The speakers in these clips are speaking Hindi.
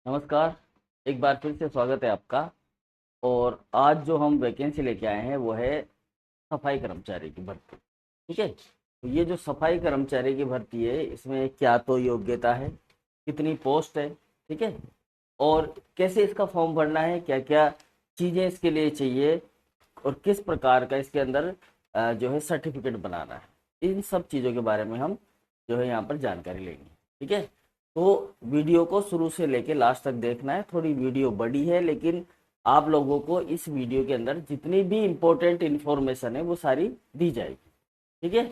नमस्कार। एक बार फिर से स्वागत है आपका। और आज जो हम वैकेंसी लेके आए हैं वो है सफाई कर्मचारी की भर्ती। ठीक है, तो ये जो सफाई कर्मचारी की भर्ती है इसमें क्या तो योग्यता है, कितनी पोस्ट है, ठीक है, और कैसे इसका फॉर्म भरना है, क्या क्या चीज़ें इसके लिए चाहिए और किस प्रकार का इसके अंदर जो है सर्टिफिकेट बनाना है, इन सब चीज़ों के बारे में हम जो है यहाँ पर जानकारी लेंगे। ठीक है, तो वीडियो को शुरू से लेके लास्ट तक देखना है। थोड़ी वीडियो बड़ी है लेकिन आप लोगों को इस वीडियो के अंदर जितनी भी इम्पोर्टेंट इन्फॉर्मेशन है वो सारी दी जाएगी। ठीक है,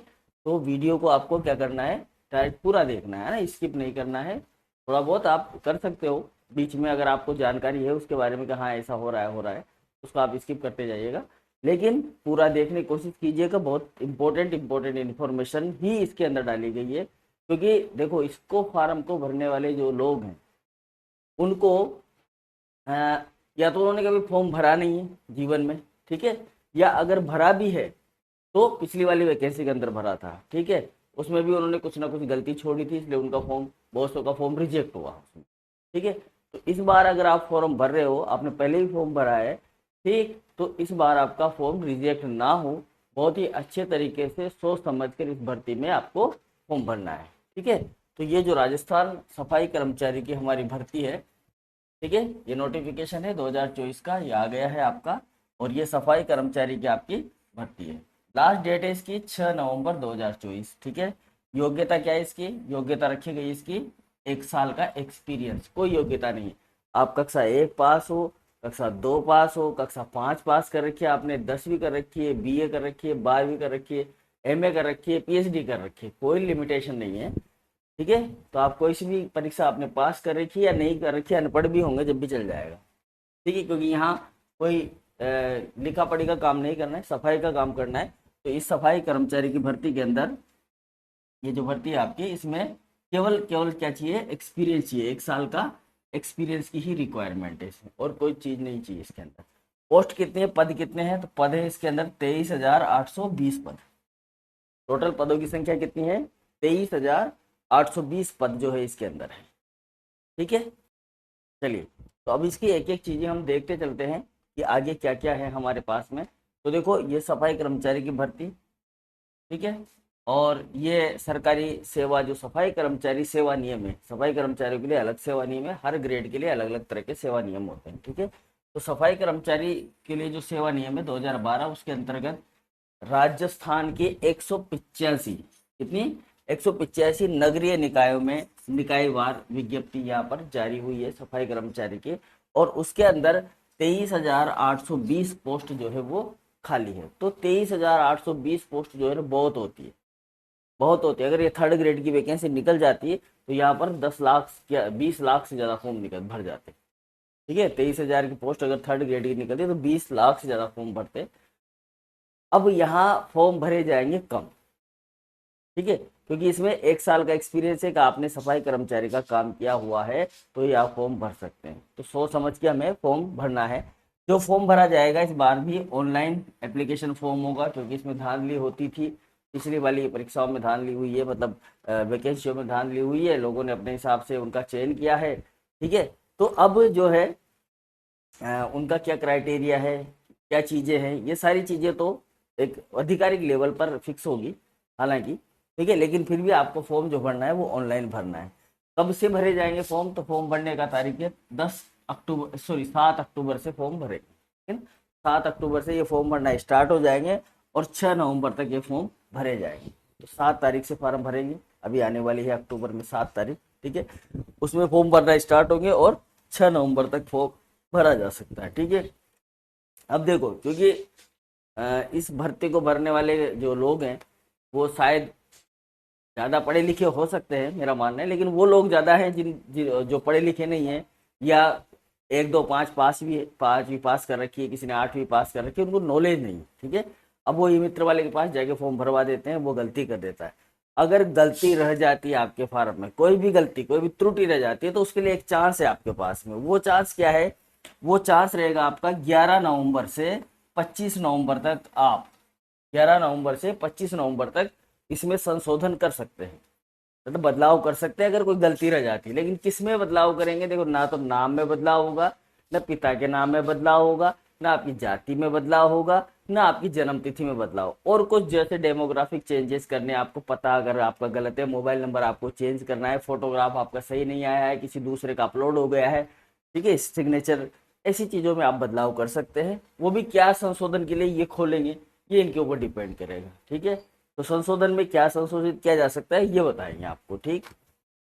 तो वीडियो को आपको क्या करना है, डायरेक्ट पूरा देखना है ना, स्किप नहीं करना है। थोड़ा बहुत आप कर सकते हो बीच में, अगर आपको जानकारी है उसके बारे में कि हाँ ऐसा हो रहा है, उसको आप स्किप करते जाइएगा, लेकिन पूरा देखने की कोशिश कीजिएगा। बहुत इंपॉर्टेंट इन्फॉर्मेशन ही इसके अंदर डाली गई है, क्योंकि देखो इसको फार्म को भरने वाले जो लोग हैं उनको अ, या तो उन्होंने कभी फॉर्म भरा नहीं है जीवन में, ठीक है, या अगर भरा भी है तो पिछली वाली वैकेंसी के अंदर भरा था, ठीक है, उसमें भी उन्होंने कुछ ना कुछ गलती छोड़ी थी, इसलिए उनका फॉर्म, बहुत सौ का फॉर्म रिजेक्ट हुआ उसमें। ठीक है, तो इस बार अगर आप फॉर्म भर रहे हो, आपने पहले ही फॉर्म भरा है, ठीक, तो इस बार आपका फॉर्म रिजेक्ट ना हो, बहुत ही अच्छे तरीके से सोच समझ कर इस भर्ती में आपको फॉर्म भरना है। ठीक है, तो ये जो राजस्थान सफाई कर्मचारी की हमारी भर्ती है, ठीक है, ये नोटिफिकेशन है 2024 का, ये आ गया है आपका, और ये सफाई कर्मचारी की आपकी भर्ती है। लास्ट डेट है इसकी 6 नवंबर 2024। ठीक है, योग्यता क्या है इसकी, योग्यता रखी गई इसकी 1 साल का एक्सपीरियंस, कोई योग्यता नहीं। आप कक्षा 1 पास हो, कक्षा 2 पास हो, कक्षा 5 पास कर रखी है आपने, 10वीं कर रखी है, बीए कर रखी है, 12वीं कर रखी है, एमए कर रखी है, पीएचडी कर रखी है, कोई लिमिटेशन नहीं है। ठीक है, तो आप कोई सी भी परीक्षा आपने पास कर रखी है या नहीं कर रखी है, अनपढ़ भी होंगे जब भी चल जाएगा। ठीक है, क्योंकि यहाँ कोई लिखा पढ़ी का काम नहीं करना है, सफाई का काम करना है। तो इस सफाई कर्मचारी की भर्ती के अंदर ये जो भर्ती है आपकी, इसमें केवल केवल क्या चाहिए, एक्सपीरियंस चाहिए, 1 साल का एक्सपीरियंस की ही रिक्वायरमेंट है इसमें, और कोई चीज़ नहीं चाहिए इसके अंदर। पोस्ट कितने हैं, पद कितने हैं, तो पद है इसके अंदर 23,820 पद। टोटल पदों की संख्या कितनी है, 23,820 पद जो है इसके अंदर है। ठीक है, चलिए, तो अब इसकी एक एक चीजें हम देखते चलते हैं कि आगे क्या क्या है हमारे पास में। तो देखो ये सफाई कर्मचारी की भर्ती, ठीक है, और ये सरकारी सेवा जो सफाई कर्मचारी सेवा नियम है, सफाई कर्मचारियों के लिए अलग सेवा नियम है, हर ग्रेड के लिए अलग अलग तरह के सेवा नियम होते हैं। ठीक है, तो सफाई कर्मचारी के लिए जो सेवा नियम है 2012, उसके अंतर्गत राजस्थान के 185, कितनी, 185 नगरीय निकायों में निकायवार विज्ञप्ति यहाँ पर जारी हुई है सफाई कर्मचारी के, और उसके अंदर 23,820 पोस्ट जो है वो खाली है। तो 23,820 पोस्ट जो है ना बहुत होती है, बहुत होती है। अगर ये थर्ड ग्रेड की वैकेंसी निकल जाती है तो यहाँ पर 10 लाख या 20 लाख से ज़्यादा फॉर्म निकल भर जाते हैं। ठीक है, 23,000 की पोस्ट अगर थर्ड ग्रेड की निकलती है तो 20 लाख से ज़्यादा फॉर्म भरते हैं। अब यहाँ फॉर्म भरे जाएंगे कम, ठीक है, क्योंकि इसमें 1 साल का एक्सपीरियंस है कि आपने सफाई कर्मचारी का काम किया हुआ है, तो ये आप फॉर्म भर सकते हैं। तो सोच समझ के हमें फॉर्म भरना है। जो फॉर्म भरा जाएगा इस बार भी ऑनलाइन एप्लीकेशन फॉर्म होगा, क्योंकि इसमें धांधली होती थी पिछली वाली परीक्षाओं में, धांधली हुई है, मतलब वैकेंसियों में धांधली हुई है, लोगों ने अपने हिसाब से उनका चयन किया है। ठीक है, तो अब जो है उनका क्या क्राइटेरिया है, क्या चीज़ें हैं, ये सारी चीज़ें तो एक आधिकारिक लेवल पर फिक्स होगी हालांकि, ठीक है, लेकिन फिर भी आपको फॉर्म जो भरना है वो ऑनलाइन भरना है। कब से भरे जाएंगे फॉर्म, तो फॉर्म भरने का तारीख है 10 अक्टूबर, सॉरी 7 अक्टूबर से फॉर्म भरेंगे, ठीक है, 7 अक्टूबर से ये फॉर्म भरना स्टार्ट हो जाएंगे और 6 नवंबर तक ये फॉर्म भरे जाएंगे। तो 7 तारीख से फॉर्म भरेंगे, अभी आने वाली है अक्टूबर में 7 तारीख, ठीक है, उसमें फॉर्म भरना स्टार्ट होंगे और 6 नवंबर तक फॉर्म भरा जा सकता है। ठीक है, अब देखो, क्योंकि इस भर्ती को भरने वाले जो लोग हैं वो शायद ज़्यादा पढ़े लिखे हो सकते हैं, मेरा मानना है, लेकिन वो लोग ज़्यादा हैं जो पढ़े लिखे नहीं हैं, या एक दो पाँच पास भी, 5वीं पास कर रखी है, किसी ने 8वीं पास कर रखी है, उनको नॉलेज नहीं। ठीक है, अब वो ई मित्र वाले के पास जाके फॉर्म भरवा देते हैं, वो गलती कर देता है। अगर गलती रह जाती है आपके फार्म में, कोई भी गलती, कोई भी त्रुटि रह जाती है, तो उसके लिए एक चांस है आपके पास में। वो चांस क्या है, वो चांस रहेगा आपका 11 नवंबर से 25 नवंबर तक, आप 11 नवंबर से 25 नवंबर तक इसमें संशोधन कर सकते हैं। मतलब बदलाव कर सकते हैं अगर कोई गलती रह जाती है, लेकिन किस में बदलाव करेंगे? देखो, ना तो नाम में बदलाव होगा, ना पिता के नाम में बदलाव होगा, ना आपकी जाति में बदलाव होगा, ना आपकी जन्म तिथि में बदलाव। और कुछ जैसे डेमोग्राफिक चेंजेस करने, आपको पता अगर आपका गलत है, मोबाइल नंबर आपको चेंज करना है, फोटोग्राफ आपका सही नहीं आया है, किसी दूसरे का अपलोड हो गया है, ठीक है, सिग्नेचर, ऐसी चीज़ों में आप बदलाव कर सकते हैं। वो भी क्या संशोधन के लिए ये खोलेंगे, ये इनके ऊपर डिपेंड करेगा, ठीक है। तो संशोधन में क्या संशोधित किया जा सकता है ये बताएंगे आपको, ठीक।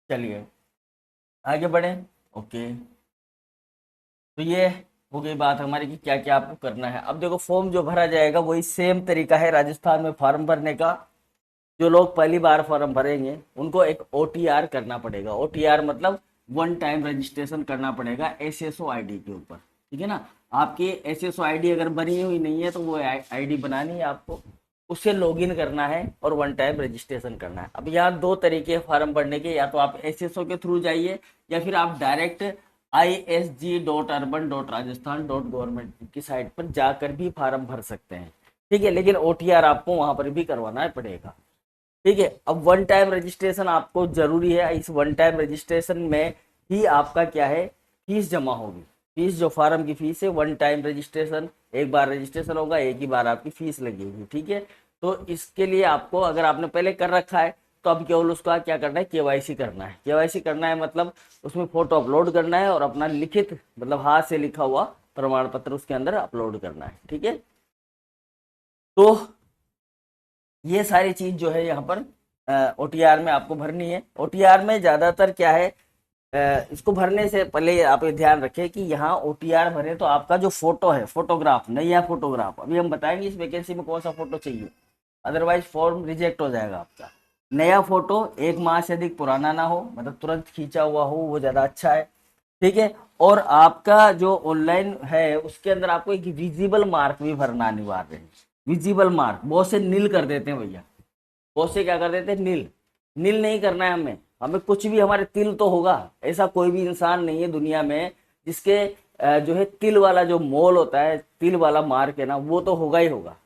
चलिए आगे बढ़े। ओके, तो ये हो गई बात हमारी कि क्या क्या आपको करना है। अब देखो, फॉर्म जो भरा जाएगा वही सेम तरीका है राजस्थान में फॉर्म भरने का। जो लोग पहली बार फॉर्म भरेंगे उनको एक ओटीआर करना पड़ेगा। ओटीआर मतलब वन टाइम रजिस्ट्रेशन करना पड़ेगा एसएसओ आईडी के ऊपर, ठीक है ना। आपकी एसएसओ आईडी अगर बनी हुई नहीं है तो वो आईडी बनानी है आपको, उससे लॉगिन करना है और वन टाइम रजिस्ट्रेशन करना है। अब यहाँ दो तरीके हैं फॉर्म भरने के, या तो आप एसएसओ के थ्रू जाइए या फिर आप डायरेक्ट isg.urban.rajasthan.gov की साइट पर जाकर भी फॉर्म भर सकते हैं, ठीक है। लेकिन ओटीआर आपको वहां पर भी करवाना पड़ेगा, ठीक है। अब वन टाइम रजिस्ट्रेशन आपको जरूरी है। इस वन टाइम रजिस्ट्रेशन में ही आपका क्या है, फीस जमा होगी। फीस जो फार्म की फीस है, वन टाइम रजिस्ट्रेशन, एक बार रजिस्ट्रेशन होगा, एक ही बार आपकी फीस लगेगी, ठीक है। तो इसके लिए आपको, अगर आपने पहले कर रखा है तो अब केवल उसका क्या करना है, केवाईसी करना है। केवाईसी करना है मतलब उसमें फोटो अपलोड करना है और अपना लिखित मतलब हाथ से लिखा हुआ प्रमाण पत्र उसके अंदर अपलोड करना है, ठीक है। तो ये सारी चीज जो है यहाँ पर ओटीआर में आपको भरनी है। ओटीआर में ज्यादातर क्या है, इसको भरने से पहले आप ये ध्यान रखें कि यहाँ ओटीआर भरे तो आपका जो फोटो है, फोटोग्राफ, नया फोटोग्राफ, अभी हम बताएंगे इस वैकेंसी में कौन सा फोटो चाहिए, अदरवाइज फॉर्म रिजेक्ट हो जाएगा आपका। नया फोटो 1 माह से अधिक पुराना ना हो, मतलब तुरंत खींचा हुआ हो, वो ज्यादा अच्छा है, ठीक है। और आपका जो ऑनलाइन है उसके अंदर आपको एक विजिबल मार्क भी भरना अनिवार्य है। विजिबल मार्क बहुत से नील कर देते हैं भैया, बहुत से क्या कर देते हैं, नील। नील नहीं करना है हमें, हमें कुछ भी, हमारे तिल तो होगा। ऐसा कोई भी इंसान नहीं है दुनिया में जिसके जो है तिल वाला जो मोल होता है, तिल वाला मार्क है ना, वो तो होगा ही होगा।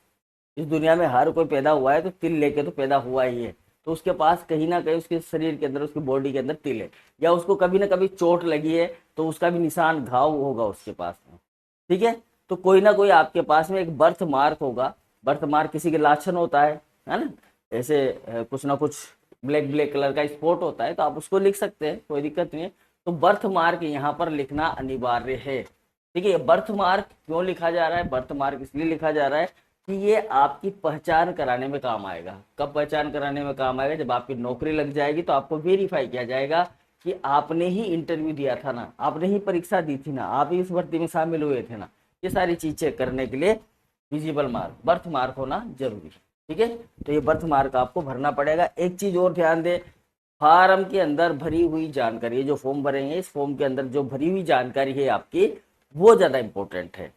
इस दुनिया में हर कोई पैदा हुआ है तो तिल लेके तो पैदा हुआ ही है। तो उसके पास कहीं ना कहीं उसके शरीर के अंदर, उसकी बॉडी के अंदर तिल है, या उसको कभी ना कभी चोट लगी है तो उसका भी निशान, घाव होगा उसके पास में, ठीक है। तो कोई ना कोई आपके पास में एक बर्थ मार्क होगा। बर्थ मार्क किसी के लाछन होता है ना, ऐसे कुछ ना कुछ ब्लैक ब्लैक कलर का स्पॉट होता है, तो आप उसको लिख सकते हैं, कोई दिक्कत नहीं है। तो बर्थ मार्क यहाँ पर लिखना अनिवार्य है, ठीक है। बर्थ मार्क क्यों लिखा जा रहा है, बर्थ मार्क इसलिए लिखा जा रहा है कि ये आपकी पहचान कराने में काम आएगा। कब पहचान कराने में काम आएगा, जब आपकी नौकरी लग जाएगी तो आपको वेरीफाई किया जाएगा कि आपने ही इंटरव्यू दिया था ना, आपने ही परीक्षा दी थी ना, आप ही इस भर्ती में शामिल हुए थे ना। ये सारी चीजें करने के लिए विजिबल मार्क, बर्थ मार्क होना जरूरी है, ठीक है। तो ये बर्थ मार्क आपको भरना पड़ेगा। एक चीज और ध्यान दे, फार्म के अंदर भरी हुई जानकारी, ये जो फॉर्म भरेंगे इस फॉर्म के अंदर जो भरी हुई जानकारी है आपकी, वो ज्यादा इंपॉर्टेंट है।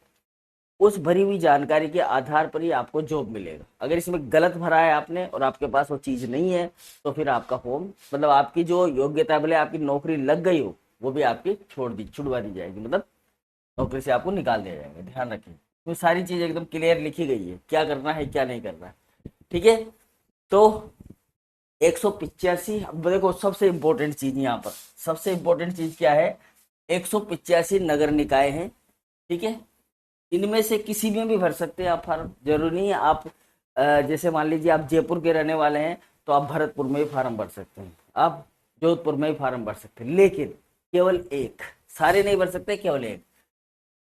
उस भरी हुई जानकारी के आधार पर ही आपको जॉब मिलेगा। अगर इसमें गलत भरा है आपने और आपके पास वो चीज नहीं है तो फिर आपका फॉर्म, मतलब आपकी जो योग्यता, भले आपकी नौकरी लग गई हो, वो भी आपकी छुड़वा दी जाएगी, मतलब नौकरी से आपको निकाल दिया जाएगा। ध्यान रखें, तो सारी चीज एकदम क्लियर लिखी गई है, क्या करना है क्या नहीं करना है, ठीक है। तो 185, अब देखो सबसे इंपॉर्टेंट चीज यहाँ पर, सबसे इंपॉर्टेंट चीज क्या है, 185 नगर निकाय हैं, ठीक है। इनमें से किसी में भी भर सकते हैं आप फार्म, जरूरी नहीं है आप जैसे मान लीजिए आप जयपुर के रहने वाले हैं तो आप भरतपुर में भी फार्म भर सकते हैं, आप जोधपुर में भी फार्म भर सकते हैं, लेकिन केवल एक, सारे नहीं भर सकते, केवल एक।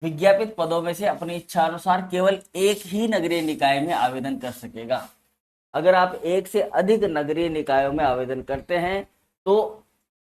विज्ञापित पदों में से अपनी इच्छा अनुसार केवल एक ही नगरीय निकाय में आवेदन कर सकेगा। अगर आप एक से अधिक नगरीय निकायों में आवेदन करते हैं तो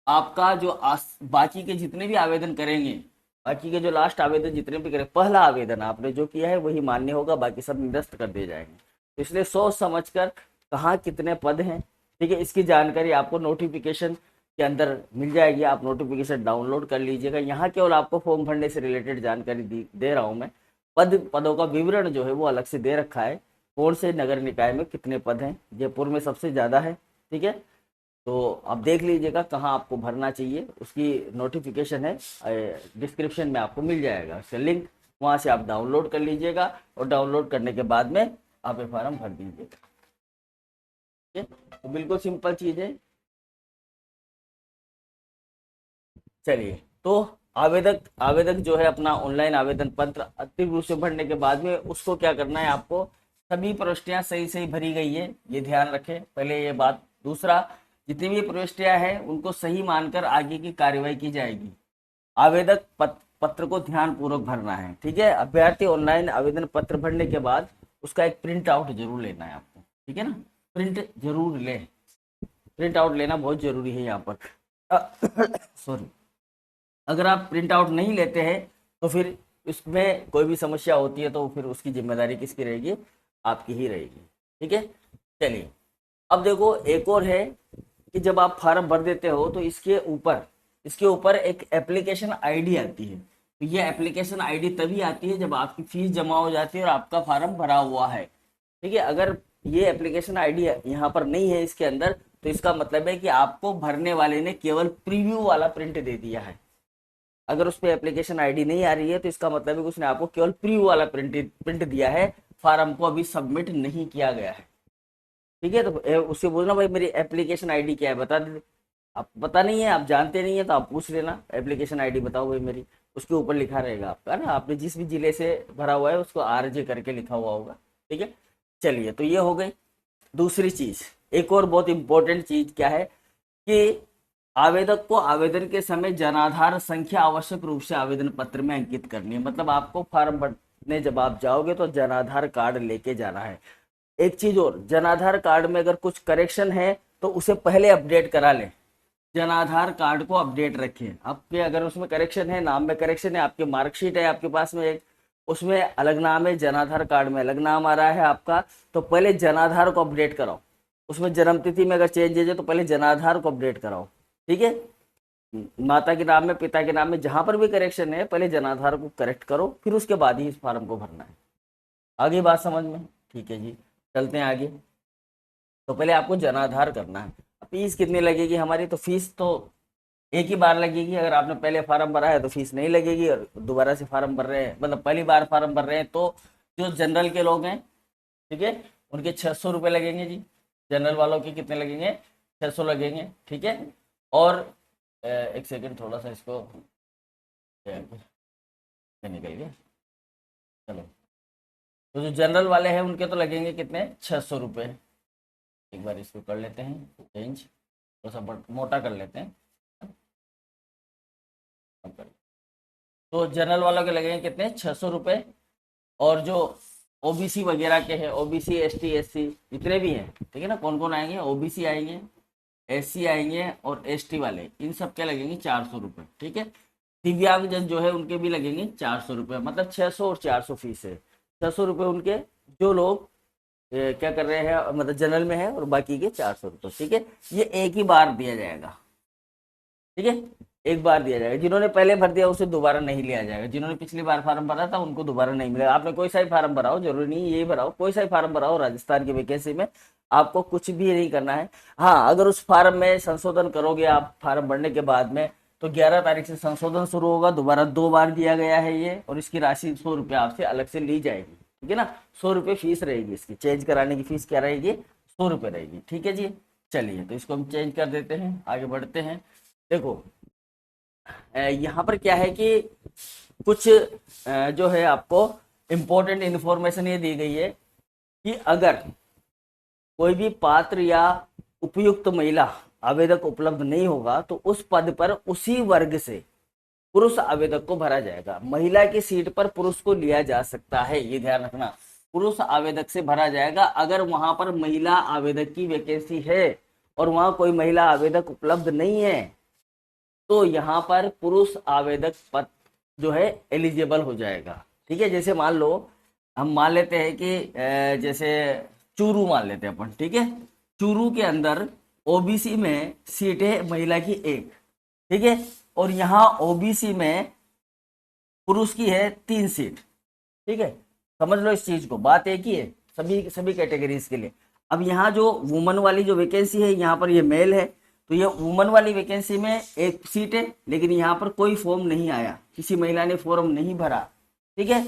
आपका जो बाकी के जितने भी आवेदन करेंगे, बाकी के जो लास्ट आवेदन जितने भी करें, पहला आवेदन आपने जो किया है वही मान्य होगा, बाकी सब निरस्त कर दिए जाएंगे। तो इसलिए सोच समझकर कहाँ कितने पद हैं, ठीक है, इसकी जानकारी आपको नोटिफिकेशन के अंदर मिल जाएगी। आप नोटिफिकेशन डाउनलोड कर लीजिएगा। यहाँ केवल आपको फॉर्म भरने से रिलेटेड जानकारी दे रहा हूँ मैं। पदों का विवरण जो है वो अलग से दे रखा है, कौन से नगर निकाय में कितने पद हैं। जयपुर में सबसे ज़्यादा है, ठीक है। तो आप देख लीजिएगा कहाँ आपको भरना चाहिए, उसकी नोटिफिकेशन है, डिस्क्रिप्शन में आपको मिल जाएगा उसका लिंक, वहाँ से आप डाउनलोड कर लीजिएगा और डाउनलोड करने के बाद में आप ये फॉर्म भर दीजिएगा, ठीक है। तो बिल्कुल सिंपल चीज़ है। चलिए, तो आवेदक आवेदक जो है अपना ऑनलाइन आवेदन पत्र अंतिम रूप से भरने के बाद में उसको क्या करना है, आपको सभी प्रविष्टियां सही सही भरी गई है, ये ध्यान रखें पहले ये बात। दूसरा, जितनी भी प्रविष्टियां हैं उनको सही मानकर आगे की कार्यवाही की जाएगी। आवेदक पत्र को ध्यान पूर्वक भरना है, ठीक है। अभ्यर्थी ऑनलाइन आवेदन पत्र भरने के बाद उसका एक प्रिंट आउट जरूर लेना है आपको, ठीक है ना, प्रिंट जरूर लें, प्रिंट आउट लेना बहुत जरूरी है यहाँ पर। सॉरी, अगर आप प्रिंट आउट नहीं लेते हैं तो फिर इसमें कोई भी समस्या होती है तो फिर उसकी जिम्मेदारी किसकी रहेगी, आपकी ही रहेगी, ठीक है। चलिए, अब देखो एक और है कि जब आप फार्म भर देते हो तो इसके ऊपर एक एप्लीकेशन आईडी आती है। तो ये एप्लीकेशन आईडी तभी आती है जब आपकी फीस जमा हो जाती है और आपका फार्म भरा हुआ है, ठीक है। अगर ये एप्लीकेशन आईडी यहाँ पर नहीं है इसके अंदर, तो इसका मतलब है कि आपको भरने वाले ने केवल प्रीव्यू वाला प्रिंट दे दिया है। अगर उस पर एप्लीकेशन आईडी नहीं आ रही है तो इसका मतलब है कि उसने आपको केवल प्रीव्यू वाला प्रिंट दिया है, फार्म को अभी सबमिट नहीं किया गया है, ठीक है। तो उससे बोलना भाई मेरी एप्लीकेशन आईडी क्या है बता दे। आप पता नहीं है, आप जानते नहीं है तो आप पूछ लेना, एप्लीकेशन आईडी बताओ भाई मेरी, उसके ऊपर लिखा रहेगा आपका ना, आपने जिस भी जिले से भरा हुआ है उसको RJ करके लिखा हुआ होगा, ठीक है। चलिए, तो ये हो गई। दूसरी चीज, एक और बहुत इंपॉर्टेंट चीज क्या है कि आवेदक को आवेदन के समय जनाधार संख्या आवश्यक रूप से आवेदन पत्र में अंकित करनी है। मतलब आपको फॉर्म भरने जब आप जाओगे तो जनाधार कार्ड लेके जाना है। एक चीज और, जनाधार कार्ड में अगर कुछ करेक्शन है तो उसे पहले अपडेट करा लें, जनाधार कार्ड को अपडेट रखें। आपके अगर उसमें करेक्शन है, नाम में करेक्शन है, आपकी मार्कशीट है आपके पास में एक, उसमें अलग नाम है, जनाधार कार्ड में अलग नाम आ रहा है आपका, तो पहले जनाधार को अपडेट कराओ। उसमें जन्म तिथि में अगर चेंज है तो पहले जनाधार को अपडेट कराओ, ठीक है। माता के नाम में, पिता के नाम में, जहां पर भी करेक्शन है पहले जनाधार को करेक्ट करो, फिर उसके बाद ही इस फॉर्म को भरना है। आगे बात समझ में, ठीक है जी। चलते हैं आगे। तो पहले आपको जनाधार करना है। फीस कितनी लगेगी हमारी, तो फीस तो एक ही बार लगेगी। अगर आपने पहले फार्म भरा है तो फीस नहीं लगेगी, और दोबारा से फार्म भर रहे हैं, मतलब पहली बार फार्म भर रहे हैं, तो जो जनरल के लोग हैं, ठीक है, उनके 600 रुपये लगेंगे जी। जनरल वालों के कितने लगेंगे, 600 लगेंगे, ठीक है। और एक सेकेंड, थोड़ा सा इसको निकल गया, चलो। तो जो जनरल वाले हैं उनके तो लगेंगे कितने, 600 रुपये। एक बार इसको कर लेते हैं चेंज, थोड़ा सा मोटा कर लेते हैं। तो जनरल वालों के लगेंगे कितने, 600 रुपये। और जो OBC वगैरह के हैं, OBC ST SC जितने भी हैं, ठीक है ना, कौन कौन आएंगे, OBC आएंगे, SC आएंगे और ST वाले, इन सब के लगेंगे 400 रुपये, ठीक है। दिव्यांगजन जो है उनके भी लगेंगे 400 रुपये, मतलब 600 और 400 फीस है। 600 रुपये उनके जो लोग क्या कर रहे हैं, मतलब जनरल में है, और बाकी के 400 रुपये, ठीक है। ये एक ही बार दिया जाएगा, ठीक है, एक बार दिया जाएगा। जिन्होंने पहले भर दिया उसे दोबारा नहीं लिया जाएगा। जिन्होंने पिछली बार फार्म भरा था उनको दोबारा नहीं मिलेगा। आपने कोई सा ही फार्म भराओ, जरूरी नहीं यही भराओ, कोई सा ही फार्म भराओ राजस्थान की वैकेंसी में, आपको कुछ भी नहीं करना है। हाँ, अगर उस फार्म में संशोधन करोगे आप फार्म भरने के बाद में, तो 11 तारीख से संशोधन शुरू होगा, दोबारा 2 बार दिया गया है ये, और इसकी राशि 100 रुपये आपसे अलग से ली जाएगी, ठीक है ना। 100 रुपये फीस रहेगी इसकी, चेंज कराने की फीस क्या रहेगी, 100 रुपये रहेगी, ठीक है जी। चलिए, तो इसको हम चेंज कर देते हैं, आगे बढ़ते हैं। देखो यहाँ पर क्या है कि कुछ जो है आपको इम्पोर्टेंट इन्फॉर्मेशन ये दी गई है कि अगर कोई भी पात्र या उपयुक्त महिला आवेदक उपलब्ध नहीं होगा तो उस पद पर उसी वर्ग से पुरुष आवेदक को भरा जाएगा। महिला की सीट पर पुरुष को लिया जा सकता है, ये ध्यान रखना, पुरुष आवेदक से भरा जाएगा। अगर वहां पर महिला आवेदक की वैकेंसी है और वहां कोई महिला आवेदक उपलब्ध नहीं है तो यहाँ पर पुरुष आवेदक पद जो है एलिजिबल हो जाएगा, ठीक है। जैसे मान लो, हम मान लेते हैं कि जैसे चूरू मान लेते हैं अपन, ठीक है। चूरू के अंदर OBC में सीट है महिला की 1, ठीक है, और यहाँ OBC में पुरुष की है 3 सीट, ठीक है। समझ लो इस चीज को, बात एक ही है सभी कैटेगरीज के लिए। अब यहाँ जो वुमन वाली जो वैकेंसी है, यहाँ पर ये मेल है, तो ये वुमन वाली वैकेंसी में 1 सीट है, लेकिन यहाँ पर कोई फॉर्म नहीं आया, किसी महिला ने फॉर्म नहीं भरा, ठीक है,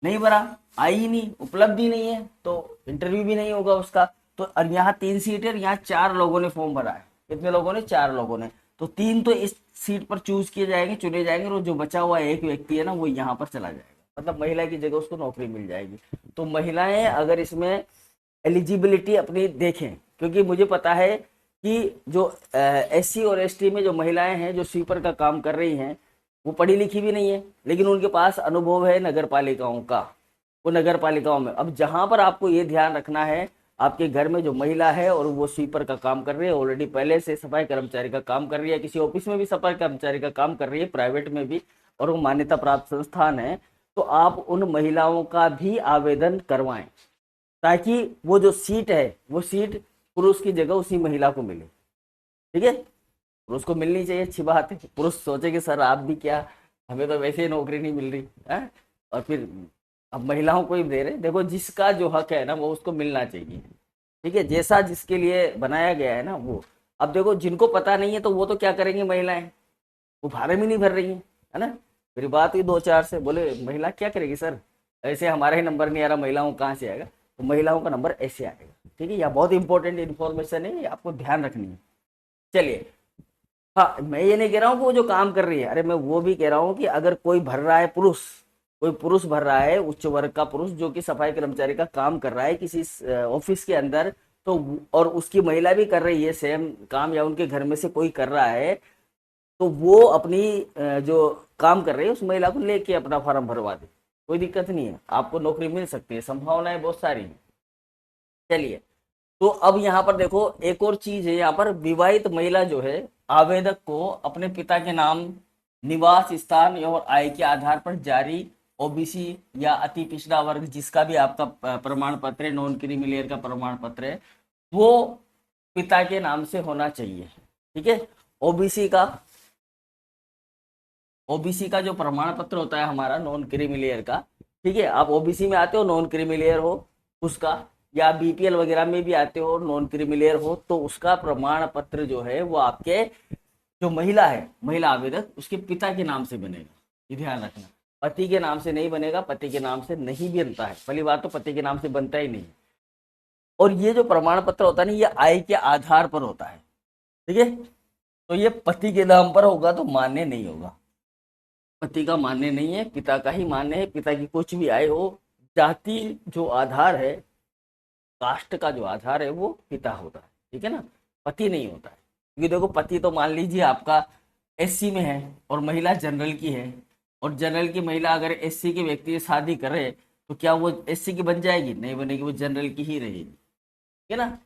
नहीं भरा, आई ही नहीं, उपलब्ध ही नहीं है, तो इंटरव्यू भी नहीं होगा उसका। तो और यहाँ 3 सीट है, यहाँ 4 लोगों ने फॉर्म भरा है। कितने लोगों ने, 4 लोगों ने। तो 3 तो इस सीट पर चूज किए जाएंगे, चुने जाएंगे, और जो बचा हुआ एक व्यक्ति है ना वो यहाँ पर चला जाएगा, मतलब महिला की जगह उसको नौकरी मिल जाएगी। तो महिलाएं अगर इसमें एलिजिबिलिटी अपनी देखें, क्योंकि मुझे पता है कि जो SC और ST में जो महिलाएं हैं जो स्वीपर का काम कर रही हैं वो पढ़ी लिखी भी नहीं है, लेकिन उनके पास अनुभव है नगर पालिकाओं का। वो नगर पालिकाओं में, अब जहां पर आपको ये ध्यान रखना है, आपके घर में जो महिला है और वो स्वीपर का काम कर रही है, ऑलरेडी पहले से सफाई कर्मचारी का काम कर रही है, किसी ऑफिस में भी सफाई कर्मचारी का काम कर रही है, प्राइवेट में भी, और वो मान्यता प्राप्त संस्थान है, तो आप उन महिलाओं का भी आवेदन करवाएं, ताकि वो जो सीट है वो सीट पुरुष की जगह उसी महिला को मिले। ठीक है, पुरुष को मिलनी चाहिए, अच्छी बात है। पुरुष सोचे कि सर आप भी क्या, हमें तो वैसे ही नौकरी नहीं मिल रही है, और फिर अब महिलाओं को ही दे रहे। देखो जिसका जो हक है ना वो उसको मिलना चाहिए। ठीक है, जैसा जिसके लिए बनाया गया है ना वो। अब देखो जिनको पता नहीं है तो वो तो क्या करेंगे महिलाएं, वो फार्म ही नहीं भर रही है ना। फिर बात हुई 2-4 से, बोले महिला क्या करेगी सर, ऐसे हमारा ही नंबर नहीं आ रहा, महिलाओं कहाँ से आएगा, तो महिलाओं का नंबर ऐसे आएगा। ठीक है, यह बहुत इंपॉर्टेंट इन्फॉर्मेशन है, ये आपको ध्यान रखनी है। चलिए, हाँ मैं ये नहीं कह रहा हूँ कि वो जो काम कर रही है, अरे मैं वो भी कह रहा हूँ कि अगर कोई भर रहा है पुरुष, कोई पुरुष भर रहा है, उच्च वर्ग का पुरुष जो कि सफाई कर्मचारी का काम कर रहा है किसी ऑफिस के अंदर, तो और उसकी महिला भी कर रही है सेम काम, या उनके घर में से कोई कर रहा है, तो वो अपनी जो काम कर रही है उस महिला को लेके अपना फॉर्म भरवा दे, कोई दिक्कत नहीं है, आपको नौकरी मिल सकती है, संभावनाएं बहुत सारी हैं। चलिए, तो अब यहाँ पर देखो एक और चीज है, यहाँ पर विवाहित महिला जो है आवेदक को अपने पिता के नाम, निवास स्थान और आय के आधार पर जारी OBC या अति पिछड़ा वर्ग जिसका भी आपका प्रमाण पत्र है, नॉन क्रीमी लेयर का प्रमाण पत्र है, वो पिता के नाम से होना चाहिए। ठीक है, ओबीसी का जो प्रमाण पत्र होता है हमारा नॉन क्रीमी लेयर का, ठीक है, आप OBC में आते हो, नॉन क्रीमी लेयर हो उसका, या BPL वगैरह में भी आते हो, नॉन क्रीमी लेयर हो, तो उसका प्रमाण पत्र जो है वो आपके जो महिला है, महिला आवेदक, उसके पिता के नाम से बनेगा। ये ध्यान रखना, पति के नाम से नहीं बनेगा, पति के नाम से नहीं बनता है, पहली बात तो पति के नाम से बनता ही नहीं। और ये जो प्रमाण पत्र होता है ना, ये आय के आधार पर होता है। ठीक है, तो ये पति के नाम पर होगा तो मान्य नहीं होगा, पति का मान्य नहीं है, पिता का ही मान्य है। पिता की कुछ भी आय हो, जाति जो आधार है, कास्ट का जो आधार है वो पिता होता है। ठीक है ना, पति नहीं होता है, क्योंकि देखो पति तो मान लीजिए आपका SC में है और महिला जनरल की है, और जनरल की महिला अगर SC के व्यक्ति से शादी करे तो क्या वो SC की बन जाएगी? नहीं बनेगी, वो जनरल की ही रहेगी। ठीक है ना,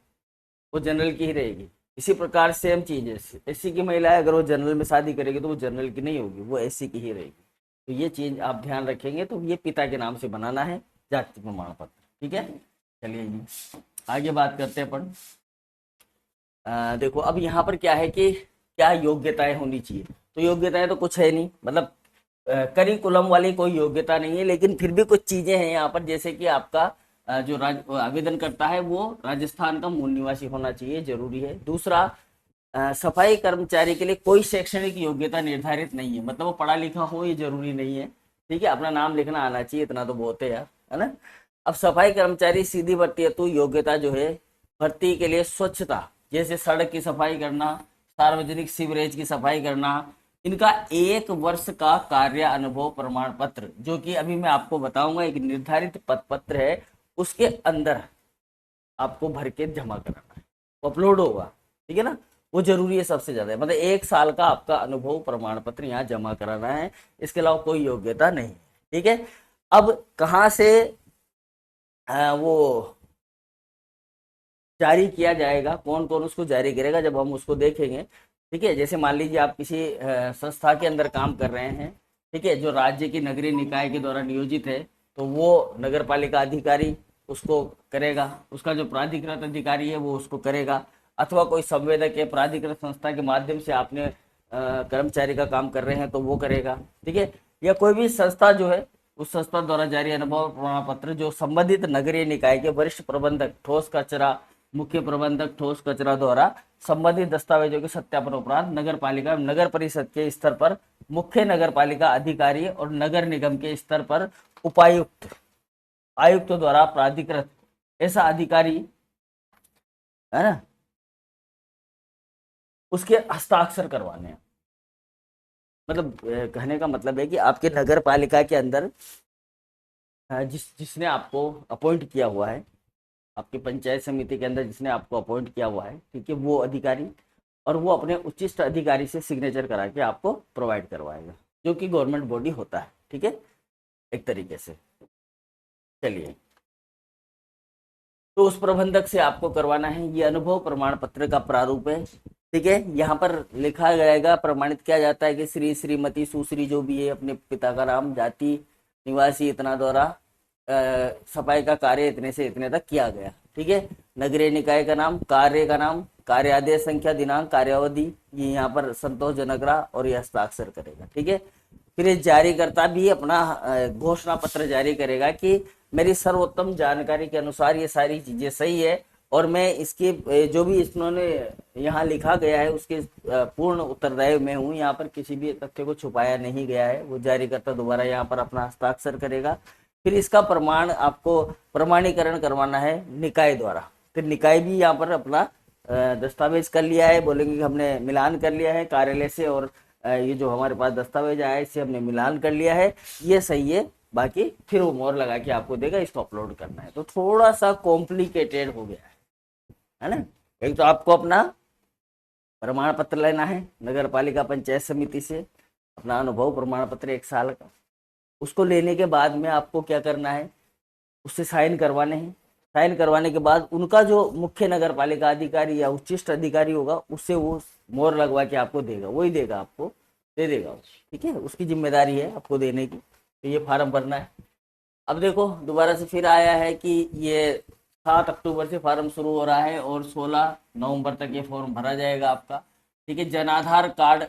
वो जनरल की ही रहेगी। इसी प्रकार सेम चीज है, SC की महिला है, अगर वो जनरल में शादी करेगी तो वो जनरल की नहीं होगी, वो SC की ही रहेगी। तो ये चीज आप ध्यान रखेंगे। तो ये पिता के नाम से बनाना है जाति प्रमाण पत्र। ठीक है, चलिए जी आगे बात करते हैं अपन। देखो अब यहाँ पर क्या है कि क्या योग्यताएं होनी चाहिए, तो योग्यताएं तो कुछ है नहीं, मतलब करिकुलम वाली कोई योग्यता नहीं है, लेकिन फिर भी कुछ चीजें हैं यहाँ पर, जैसे कि आपका जो आवेदन करता है वो राजस्थान का मूल निवासी होना चाहिए, जरूरी है। दूसरा, सफाई कर्मचारी के लिए कोई शैक्षणिक योग्यता निर्धारित नहीं है, मतलब वो पढ़ा लिखा हो ये जरूरी नहीं है। ठीक है, अपना नाम लिखना आना चाहिए, इतना तो बहुत है यार, है ना। अब सफाई कर्मचारी सीधी भर्ती हेतु योग्यता जो है, भर्ती के लिए स्वच्छता, जैसे सड़क की सफाई करना, सार्वजनिक सीवरेज की सफाई करना, इनका 1 वर्ष का कार्य अनुभव प्रमाण पत्र, जो कि अभी मैं आपको बताऊंगा, एक निर्धारित पत्र है, उसके अंदर आपको भर के जमा कराना है, अपलोड होगा। ठीक है ना, वो जरूरी है सबसे ज्यादा, मतलब 1 साल का आपका अनुभव प्रमाण पत्र यहाँ जमा कराना है, इसके अलावा कोई योग्यता नहीं। ठीक है, अब कहाँ से वो जारी किया जाएगा, कौन कौन उसको जारी करेगा, जब हम उसको देखेंगे। ठीक है, जैसे मान लीजिए आप किसी संस्था के अंदर काम कर रहे हैं, ठीक है, जो राज्य की नगरीय निकाय के द्वारा नियोजित है, तो वो नगर पालिका अधिकारी उसको करेगा, उसका जो प्राधिकृत अधिकारी है वो उसको करेगा, अथवा कोई संवेदक है प्राधिकृत संस्था के माध्यम से आपने कर्मचारी का काम कर रहे हैं तो वो करेगा। ठीक है, या कोई भी संस्था जो है, उस संस्था द्वारा जारी अनुभव प्रमाण पत्र जो संबंधित नगरीय निकाय के वरिष्ठ प्रबंधक ठोस कचरा, मुख्य प्रबंधक ठोस कचरा द्वारा संबंधित दस्तावेजों के सत्यापन उपरांत नगर पालिका नगर परिषद के स्तर पर मुख्य नगर पालिका अधिकारी और नगर निगम के स्तर पर उपायुक्त, आयुक्त द्वारा प्राधिकृत ऐसा अधिकारी, है ना, उसके हस्ताक्षर करवाने हैं। मतलब कहने का मतलब है कि आपके नगर पालिका के अंदर जिसने आपको अपॉइंट किया हुआ है, आपकी पंचायत समिति के अंदर जिसने आपको अपॉइंट किया हुआ है, ठीक है, वो अधिकारी, और वो अपने उच्चिष्ट अधिकारी से सिग्नेचर करा के आपको प्रोवाइड करवाएगा, जो कि गवर्नमेंट बॉडी होता है, ठीक है, एक तरीके से। चलिए, तो उस प्रबंधक से आपको करवाना है। ये अनुभव प्रमाण पत्र का प्रारूप है, ठीक है। यहाँ पर लिखा जाएगा, प्रमाणित किया जाता है कि श्री, श्रीमती, सुश्री जो भी है, अपने पिता का नाम, जाति, निवासी इतना द्वारा सफाई का कार्य इतने से इतने तक किया गया, ठीक है। नगरीय निकाय का नाम, कार्य का नाम, कार्य आदेश संख्या, दिनांक, कार्यावधि, ये यहाँ पर संतोषजनक रहा और ये हस्ताक्षर करेगा, ठीक है। फिर ये जारीकर्ता भी अपना घोषणा पत्र जारी करेगा कि मेरी सर्वोत्तम जानकारी के अनुसार ये सारी चीजें सही है और मैं इसके जो भी इन्होंने यहाँ लिखा गया है उसके पूर्ण उत्तरदायी में हूँ। यहाँ पर किसी भी तथ्य को छुपाया नहीं गया है। वो जारीकर्ता दोबारा यहाँ पर अपना हस्ताक्षर करेगा। फिर इसका प्रमाण आपको प्रमाणीकरण करवाना है निकाय द्वारा। फिर निकाय भी यहाँ पर अपना दस्तावेज कर लिया है, बोलेंगे कि हमने मिलान कर लिया है कार्यालय से और ये जो हमारे पास दस्तावेज आया है इससे हमने मिलान कर लिया है, ये सही है, बाकी फिर वो मोहर लगा के आपको देगा, इसको अपलोड करना है। तो थोड़ा सा कॉम्प्लिकेटेड हो गया है ना। एक तो आपको अपना प्रमाण पत्र लेना है नगर पालिका पंचायत समिति से, अपना अनुभव प्रमाण पत्र 1 साल का। उसको लेने के बाद में आपको क्या करना है, उससे साइन करवाने हैं। साइन करवाने के बाद उनका जो मुख्य नगर पालिका अधिकारी या उच्चिष्ट अधिकारी होगा उससे वो मोहर लगवा के आपको देगा, वही देगा, आपको दे देगा, ठीक है। उसकी जिम्मेदारी है आपको देने की। तो ये फार्म भरना है। अब देखो दोबारा से फिर आया है कि ये 7 अक्टूबर से फार्म शुरू हो रहा है और 16 नवंबर तक ये फॉर्म भरा जाएगा आपका, ठीक है। जन आधार कार्ड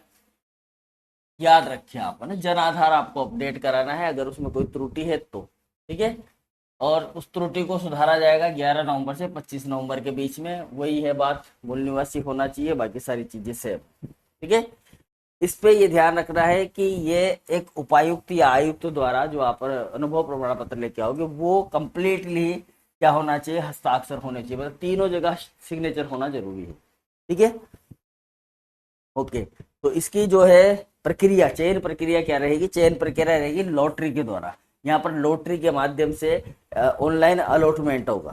याद रखिए आप, है ना, जन आधार आपको अपडेट कराना है अगर उसमें कोई त्रुटि है तो, ठीक है। और उस त्रुटि को सुधारा जाएगा 11 नवंबर से 25 नवंबर के बीच में। वही है बात, मूल निवासी होना चाहिए, बाकी सारी चीजें सेम, ठीक है। इस पे ये ध्यान रखना है कि ये एक उपायुक्त या आयुक्त द्वारा जो आप अनुभव प्रमाण पत्र लेके आओगे वो कंप्लीटली क्या होना चाहिए, हस्ताक्षर होने चाहिए, मतलब तीनों जगह सिग्नेचर होना जरूरी है, ठीक है। ओके, तो इसकी जो है प्रक्रिया, चयन प्रक्रिया क्या रहेगी, चयन प्रक्रिया रहेगी लॉटरी के द्वारा। यहाँ पर लॉटरी के माध्यम से ऑनलाइन अलॉटमेंट होगा,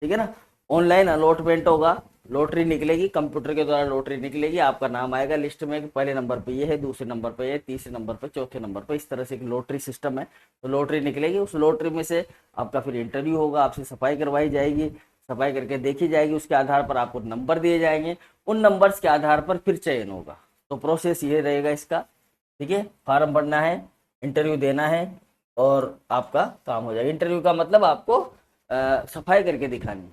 ठीक है ना, ऑनलाइन अलॉटमेंट होगा। लॉटरी निकलेगी, कंप्यूटर के द्वारा लॉटरी निकलेगी, आपका नाम आएगा लिस्ट में कि पहले नंबर पे ये है, दूसरे नंबर पे ये, तीसरे नंबर पे, चौथे नंबर पे, इस तरह से एक लॉटरी सिस्टम है। तो लॉटरी निकलेगी, उस लॉटरी में से आपका फिर इंटरव्यू होगा, आपसे सफाई करवाई जाएगी, सफाई करके देखी जाएगी, उसके आधार पर आपको नंबर दिए जाएंगे, उन नंबर्स के आधार पर फिर चयन होगा। तो प्रोसेस ये रहेगा इसका, ठीक है। फॉर्म भरना है, इंटरव्यू देना है और आपका काम हो जाएगा। इंटरव्यू का मतलब आपको सफाई करके दिखानी,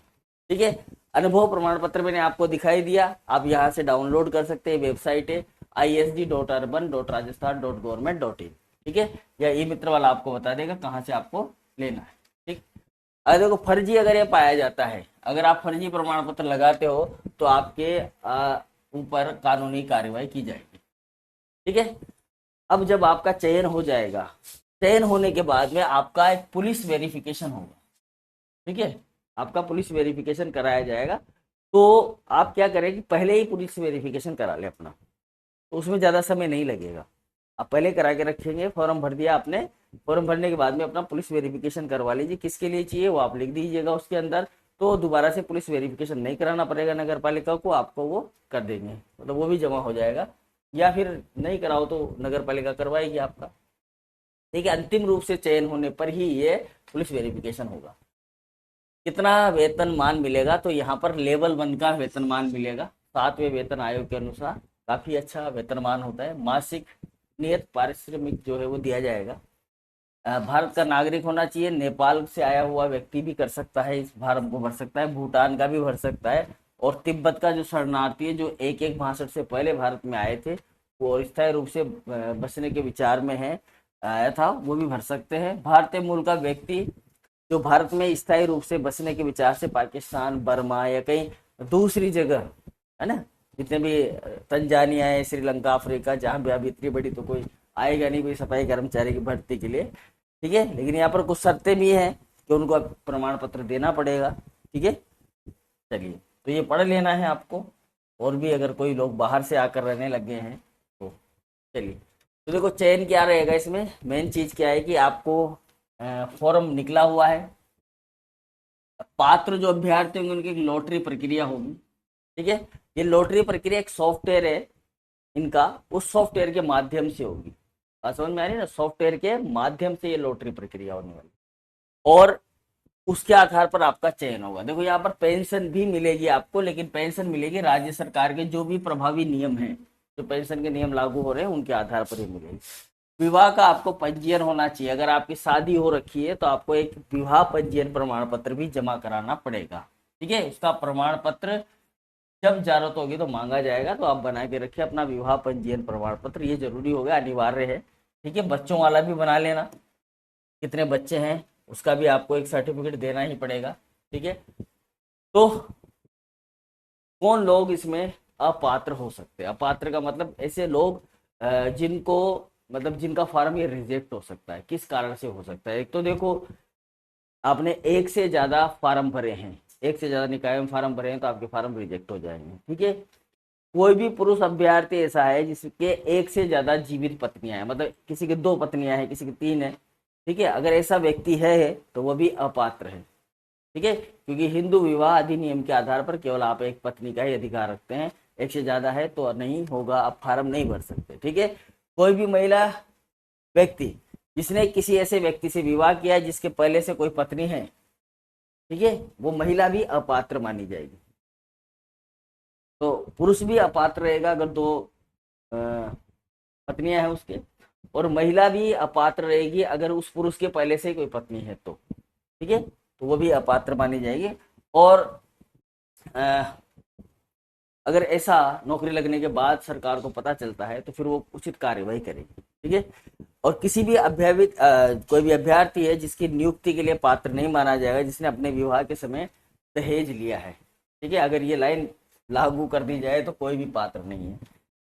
ठीक है। अनुभव प्रमाण पत्र मैंने आपको दिखाई दिया, आप यहाँ से डाउनलोड कर सकते हैं। वेबसाइट है isd.urban.rajasthan.government.in, ठीक है। या ई मित्र वाला आपको बता देगा कहाँ से आपको लेना है, ठीक। अगर देखो फर्जी अगर ये पाया जाता है, अगर आप फर्जी प्रमाण पत्र लगाते हो तो आपके ऊपर कानूनी कार्रवाई की जाएगी, ठीक है। अब जब आपका चयन हो जाएगा, चयन होने के बाद में आपका एक पुलिस वेरिफिकेशन होगा, ठीक है, आपका पुलिस वेरिफिकेशन कराया जाएगा। तो आप क्या करें कि पहले ही पुलिस वेरिफिकेशन करा ले अपना, तो उसमें ज़्यादा समय नहीं लगेगा। आप पहले करा के रखेंगे, फॉर्म भर दिया आपने, फॉर्म भरने के बाद में अपना पुलिस वेरिफिकेशन करवा लीजिए। किसके लिए चाहिए वो आप लिख दीजिएगा उसके अंदर, तो दोबारा से पुलिस वेरिफिकेशन नहीं कराना पड़ेगा नगर पालिका को, आपको वो कर देंगे, मतलब वो भी जमा हो जाएगा। या फिर नहीं कराओ तो नगर पालिका करवाएगी आपका, ठीक है। अंतिम रूप से चयन होने पर ही ये पुलिस वेरिफिकेशन होगा। कितना वेतनमान मिलेगा, तो यहाँ पर लेवल 1 का वेतनमान मिलेगा 7वें वेतन आयोग के अनुसार। काफी अच्छा वेतनमान होता है। मासिक नियत पारिश्रमिक जो है वो दिया जाएगा। भारत का नागरिक होना चाहिए। नेपाल से आया हुआ व्यक्ति भी कर सकता है, इस फार्म को भर सकता है, भूटान का भी भर सकता है, और तिब्बत का जो शरणार्थी है जो 1162 से पहले भारत में आए थे वो स्थायी रूप से बसने के विचार में है आया था, वो भी भर सकते हैं। भारतीय मूल का व्यक्ति जो भारत में स्थायी रूप से बसने के विचार से पाकिस्तान, बर्मा या कहीं दूसरी जगह, है ना, जितने भी तंजानिया है, श्रीलंका, अफ्रीका, जहाँ भी अभी इतनी बड़ी तो कोई आएगा नहीं कोई सफाई कर्मचारी की भर्ती के लिए, ठीक है। लेकिन यहाँ पर कुछ शर्तें भी हैं कि उनको प्रमाण पत्र देना पड़ेगा, ठीक है। चलिए, तो ये पढ़ लेना है आपको। और भी अगर कोई लोग बाहर से आकर रहने लगे हैं तो चलिए। तो देखो चयन क्या रहेगा इसमें, मेन चीज क्या है कि आपको फॉर्म निकला हुआ है, पात्र जो अभ्यर्थी होंगे उनकी एक लॉटरी प्रक्रिया होगी। ठीक है, ये लॉटरी प्रक्रिया एक सॉफ्टवेयर है इनका, उस सॉफ्टवेयर के माध्यम से होगी। बात समझ में आ रही है ना, सॉफ्टवेयर के माध्यम से ये लॉटरी प्रक्रिया होने वाली, और उसके आधार पर आपका चयन होगा। देखो यहाँ पर पेंशन भी मिलेगी आपको, लेकिन पेंशन मिलेगी राज्य सरकार के जो भी प्रभावी नियम हैं, जो पेंशन के नियम लागू हो रहे हैं उनके आधार पर ही मिलेगी। विवाह का आपको पंजीयन होना चाहिए, अगर आपकी शादी हो रखी है तो आपको एक विवाह पंजीयन प्रमाण पत्र भी जमा कराना पड़ेगा। ठीक है, उसका प्रमाण पत्र जब जरूरत होगी तो मांगा जाएगा, तो आप बना के रखिए अपना विवाह पंजीयन प्रमाण पत्र, ये जरूरी हो गया, अनिवार्य है। ठीक है, बच्चों वाला भी बना लेना, कितने बच्चे हैं उसका भी आपको एक सर्टिफिकेट देना ही पड़ेगा। ठीक है, तो कौन लोग इसमें अपात्र हो सकते हैं? अपात्र का मतलब ऐसे लोग जिनको मतलब जिनका फॉर्म ये रिजेक्ट हो सकता है। किस कारण से हो सकता है? एक तो देखो आपने एक से ज्यादा फार्म भरे हैं, एक से ज्यादा निकाय में फार्म भरे हैं तो आपके फार्म रिजेक्ट हो जाएंगे। ठीक है, कोई भी पुरुष अभ्यर्थी ऐसा है जिसके एक से ज्यादा जीवित पत्नियां हैं, मतलब किसी की 2 पत्नियां हैं, किसी की 3 है। ठीक है, अगर ऐसा व्यक्ति है तो वह भी अपात्र है। ठीक है, क्योंकि हिंदू विवाह अधिनियम के आधार पर केवल आप एक पत्नी का ही अधिकार रखते हैं, एक से ज्यादा है तो नहीं होगा, आप फार्म नहीं भर सकते। ठीक है, कोई भी महिला व्यक्ति जिसने किसी ऐसे व्यक्ति से विवाह किया है जिसके पहले से कोई पत्नी है, ठीक है, वो महिला भी अपात्र मानी जाएगी। तो पुरुष भी अपात्र रहेगा अगर 2 पत्नियां हैं उसके, और महिला भी अपात्र रहेगी अगर उस पुरुष के पहले से कोई पत्नी है तो। ठीक है, तो वो भी अपात्र मानी जाएगी। और अगर ऐसा नौकरी लगने के बाद सरकार को पता चलता है तो फिर वो उचित कार्यवाही करेगी। ठीक है, और किसी भी कोई भी अभ्यर्थी है जिसकी नियुक्ति के लिए पात्र नहीं माना जाएगा जिसने अपने विवाह के समय दहेज लिया है। ठीक है, अगर ये लाइन लागू कर दी जाए तो कोई भी पात्र नहीं है,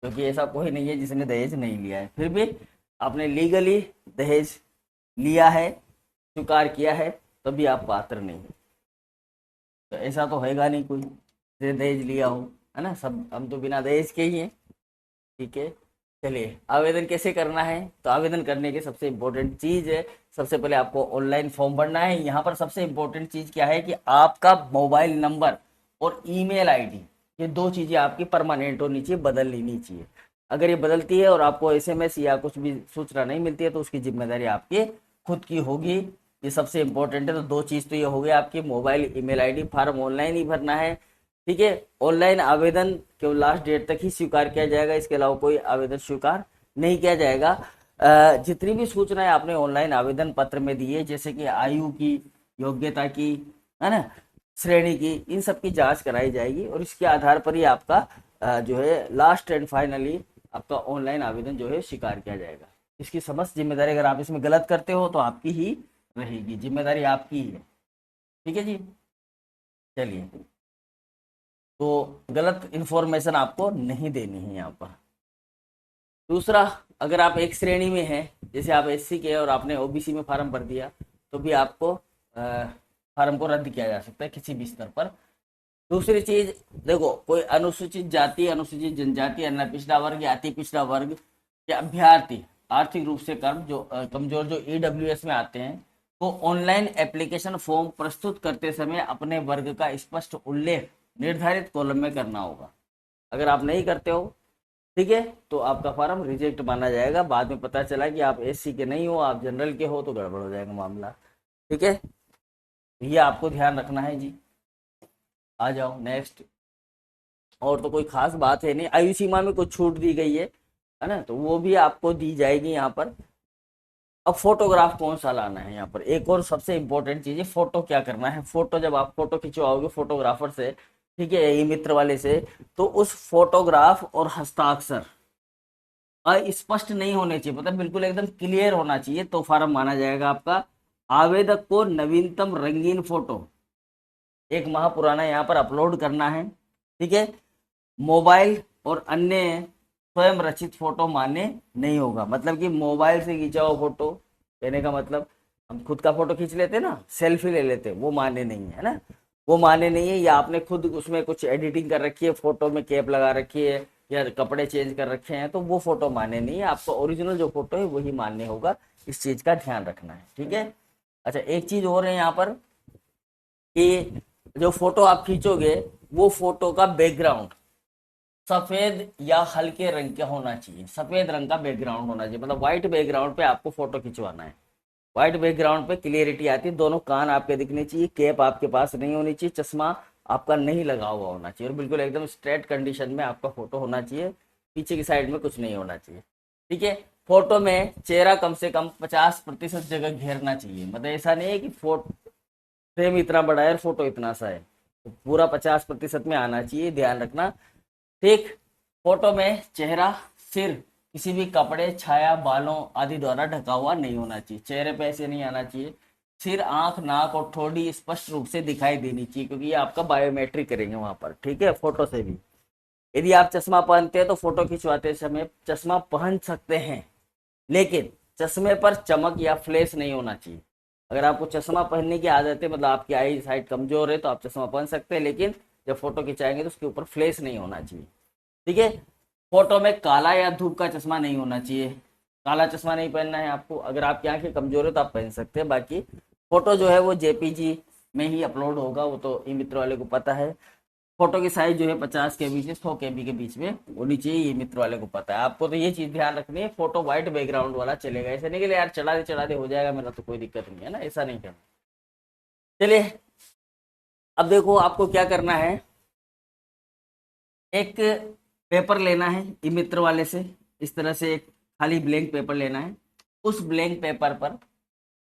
क्योंकि ऐसा कोई नहीं है जिसने दहेज नहीं लिया है। फिर भी आपने लीगली दहेज लिया है, स्वीकार किया है, तभी आप पात्र नहीं है। तो ऐसा तो होगा नहीं कोई जिसने दहेज लिया हो, है ना, सब हम तो बिना दहेज के ही हैं। ठीक है, चलिए आवेदन कैसे करना है? तो आवेदन करने की सबसे इम्पोर्टेंट चीज है, सबसे पहले आपको ऑनलाइन फॉर्म भरना है। यहाँ पर सबसे इम्पोर्टेंट चीज क्या है कि आपका मोबाइल नंबर और ईमेल आईडी, ये 2 चीजें आपकी परमानेंट होनी चाहिए, बदल लेनी चाहिए। अगर ये बदलती है और आपको एसएमएस या कुछ भी सूचना नहीं मिलती है तो उसकी जिम्मेदारी आपकी खुद की होगी, ये सबसे इम्पोर्टेंट है। तो 2 चीज तो ये हो गया, आपकी mobile email ID, form online ही भरना है। ठीक है, ऑनलाइन आवेदन केवल लास्ट डेट तक ही स्वीकार किया जाएगा, इसके अलावा कोई आवेदन स्वीकार नहीं किया जाएगा। जितनी भी सूचनाएं आपने ऑनलाइन आवेदन पत्र में दी है, जैसे कि आयु की, योग्यता की, है ना, श्रेणी की, इन सब की जांच कराई जाएगी और इसके आधार पर ही आपका जो है लास्ट एंड फाइनली आपका ऑनलाइन आवेदन जो है स्वीकार किया जाएगा। इसकी समस्त जिम्मेदारी, अगर आप इसमें गलत करते हो तो आपकी ही रहेगी, जिम्मेदारी आपकी ही है। ठीक है जी, चलिए, तो गलत इंफॉर्मेशन आपको नहीं देनी है यहाँ पर। दूसरा, अगर आप एक श्रेणी में हैं, जैसे आप एससी के और आपने ओबीसी में फार्म भर दिया, तो भी आपको फार्म को रद्द किया जा सकता है किसी भी स्तर पर। दूसरी चीज, देखो कोई अनुसूचित जाति, अनुसूचित जनजाति, अन्य पिछड़ा वर्ग या अति पिछड़ा वर्ग के अभ्यर्थी आर्थिक रूप से कमजोर जो ईडब्ल्यूएस में आते हैं, तो ऑनलाइन एप्लीकेशन फॉर्म प्रस्तुत करते समय अपने वर्ग का स्पष्ट उल्लेख निर्धारित कॉलम में करना होगा। अगर आप नहीं करते हो, ठीक है, तो आपका फार्म रिजेक्ट माना जाएगा। बाद में पता चला कि आप एससी के नहीं हो, आप जनरल के हो, तो गड़बड़ हो जाएगा मामला। ठीक है, ये आपको ध्यान रखना है जी। आ जाओ नेक्स्ट। और तो कोई खास बात है नहीं, आयु सीमा में कुछ छूट दी गई है ना, तो वो भी आपको दी जाएगी यहाँ पर। अब फोटोग्राफ कौन सा लाना है यहाँ पर, एक और सबसे इंपॉर्टेंट चीज है, फोटो क्या करना है। फोटो जब आप फोटो खिंचवाओगे फोटोग्राफर से, ठीक है, ये मित्र वाले से, तो उस फोटोग्राफ और हस्ताक्षर स्पष्ट नहीं होने चाहिए, मतलब बिल्कुल एकदम क्लियर होना चाहिए, तो फार्म माना जाएगा आपका। आवेदक को नवीनतम रंगीन फोटो 1 माह पुराना यहाँ पर अपलोड करना है। ठीक है, मोबाइल और अन्य स्वयं रचित फोटो मान्य नहीं होगा, मतलब कि मोबाइल से खींचा हुआ फोटो, कहने का मतलब हम खुद का फोटो खींच लेते ना, सेल्फी ले लेते, वो मान्य नहीं है ना। वो मान्य नहीं है, या आपने खुद उसमें कुछ एडिटिंग कर रखी है, फोटो में कैप लगा रखी है या कपड़े चेंज कर रखे हैं, तो वो फोटो मान्य नहीं है। आपका ओरिजिनल जो फोटो है वही मान्य होगा, इस चीज का ध्यान रखना है, ठीक है। अच्छा, एक चीज और है यहाँ पर कि जो फोटो आप खींचोगे वो फोटो का बैकग्राउंड सफेद या हल्के रंग का होना चाहिए, सफेद रंग का बैकग्राउंड होना चाहिए, मतलब व्हाइट बैकग्राउंड पे आपको फोटो खिंचवाना है। व्हाइट बैकग्राउंड पे क्लियरिटी आती है, दोनों कान आपके दिखने चाहिए, कैप आपके पास नहीं होनी चाहिए, चश्मा आपका नहीं लगा हुआ होना चाहिए, और बिल्कुल एकदम स्ट्रेट कंडीशन में आपका फोटो होना चाहिए, पीछे की साइड में कुछ नहीं होना चाहिए, ठीक है। फोटो में चेहरा कम से कम 50% जगह घेरना चाहिए, मतलब ऐसा नहीं है कि फोटो फ्रेम इतना बड़ा है और फोटो इतना सा है, तो पूरा 50% में आना चाहिए, ध्यान रखना, ठीक। फोटो में चेहरा, सिर किसी भी कपड़े, छाया, बालों आदि द्वारा ढका हुआ नहीं होना चाहिए, चेहरे पे ऐसे नहीं आना चाहिए। सिर, आंख, नाक और ठोड़ी स्पष्ट रूप से दिखाई देनी चाहिए, क्योंकि ये आपका बायोमेट्रिक करेंगे वहां पर, ठीक है, फोटो से भी। यदि आप चश्मा पहनते हैं तो फोटो खिंचवाते समय चश्मा पहन सकते हैं, लेकिन चश्मे पर चमक या फ्लैश नहीं होना चाहिए। अगर आपको चश्मा पहनने की आदत है, मतलब आपकी आई साइड कमजोर है, तो आप चश्मा पहन सकते हैं, लेकिन जब फोटो खिंचाएंगे तो उसके ऊपर फ्लैश नहीं होना चाहिए, ठीक है। फोटो में काला या धूप का चश्मा नहीं होना चाहिए, काला चश्मा नहीं पहनना है आपको। अगर आपकी आंखें कमजोर है तो आप पहन सकते हैं, बाकी फोटो जो है वो जेपीजी में ही अपलोड होगा, वो तो ई मित्र वाले को पता है। फोटो की साइज जो है 50 KB से 100 KB के बीच में होनी चाहिए, ये मित्र वाले को पता है। आपको तो ये चीज ध्यान रखनी है, फोटो व्हाइट बैकग्राउंड वाला चलेगा, ऐसा नहीं कि यार चढ़ा दे हो जाएगा मेरा, तो कोई दिक्कत नहीं है ना, ऐसा नहीं करना। चलिए, अब देखो आपको क्या करना है, एक पेपर लेना है ई मित्र वाले से, इस तरह से एक खाली ब्लैंक पेपर लेना है। उस ब्लैंक पेपर पर